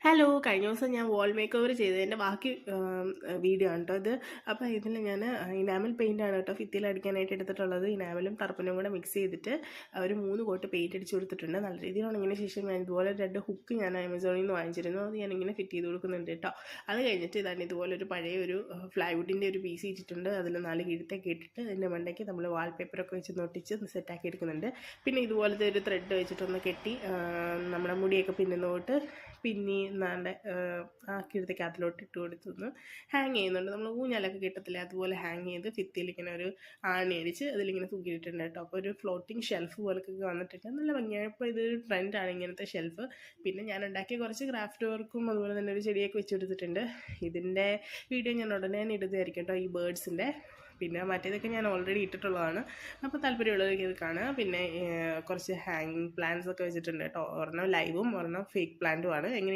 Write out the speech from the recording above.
Hello, കഴിഞ്ഞ ദിവസം ഞാൻ വാൾ മേക്ക് ഓവർ ചെയ്തതിൻ്റെ ബാക്കി വീഡിയോ ആണ് കേട്ടോ ഇത്. അപ്പോൾ ഇതിൽ ഞാൻ ഇനാമൽ പെയിൻ്റാണ് കേട്ടോ ഭിത്തിയിൽ അടിക്കാനായിട്ട് എടുത്തിട്ടുള്ളത്. ഇനാമലും ടർപ്പനും കൂടെ മിക്സ് ചെയ്തിട്ട് ഒരു 3 കോട്ട് പെയിൻറ്റ് അടിച്ച് കൊടുത്തിട്ടുണ്ട്. നല്ല രീതിയിൽ ഉണങ്ങിയതിന് ശേഷം ഞാൻ ഇതുപോലെ 2 ഹുക്ക് ഞാൻ ആമസോണിൽ നിന്ന് വാങ്ങിച്ചിരുന്നു. അത് ഞാനിങ്ങനെ ഫിറ്റ് ചെയ്ത് കൊടുക്കുന്നുണ്ട് കേട്ടോ. അത് കഴിഞ്ഞിട്ട് ഇതാണ് ഇതുപോലെ ഒരു പഴയ ഒരു ഫ്ലൈവുഡിൻ്റെ ഒരു പീസ് ഇട്ടിട്ടുണ്ട്. അതിൽ 4 കിഴുത്തൊക്കെ ഇട്ടിട്ട് അതിൻ്റെ മണ്ടയ്ക്ക് നമ്മൾ വാൾപേപ്പറൊക്കെ വെച്ച് ഒട്ടിച്ച് സെറ്റാക്കി എടുക്കുന്നുണ്ട്. പിന്നെ ഇതുപോലത്തെ ഒരു ത്രെഡ് വെച്ചിട്ടൊന്ന് കെട്ടി നമ്മുടെ മുടിയൊക്കെ പിന്നുന്നോട്ട് നാണ്ട് ആ കിഴത്തേക്കകത്തിലോട്ട് ഇട്ട് കൊടുത്തൊന്ന് ഹാങ് ചെയ്യുന്നുണ്ട്. നമ്മൾ ഊഞ്ഞാലൊക്കെ കിട്ടത്തില്ലേ, അതുപോലെ ഹാങ് ചെയ്ത് ഭിത്തിയിൽ ഇങ്ങനെ ഒരു ആണി അടിച്ച് അതിലിങ്ങനെ തൂക്കിയിട്ടുണ്ട് കേട്ടോ. അപ്പോൾ ഒരു ഫ്ലോട്ടിങ് ഷെൽഫ് പോലൊക്കെ വന്നിട്ടുണ്ട്, നല്ല ഭംഗിയാണ്. ഇപ്പോൾ ഇതൊരു ട്രെൻഡാണ് ഇങ്ങനത്തെ ഷെൽഫ്. പിന്നെ ഞാൻ ഉണ്ടാക്കിയ കുറച്ച് ക്രാഫ്റ്റ് വർക്കും അതുപോലെ തന്നെ ഒരു ചെടിയൊക്കെ വെച്ചെടുത്തിട്ടുണ്ട്. ഇതിൻ്റെ വീഡിയോ ഞാൻ ഉടനെ ഇടുന്നതായിരിക്കും കേട്ടോ, ഈ ബേർഡ്സിൻ്റെ. പിന്നെ മറ്റേതൊക്കെ ഞാൻ ഓൾറെഡി ഇട്ടിട്ടുള്ളതാണ്. അപ്പോൾ താല്പര്യമുള്ളവർക്ക് ഇത് കാണുക. പിന്നെ കുറച്ച് ഹാങ്ങിങ് പ്ലാന്റ്സ് ഒക്കെ വെച്ചിട്ടുണ്ട് കേട്ടോ. ഒരെണ്ണം ലൈവും ഒരെണ്ണം ഫേക്ക് പ്ലാന്റുമാണ്. എങ്ങനെ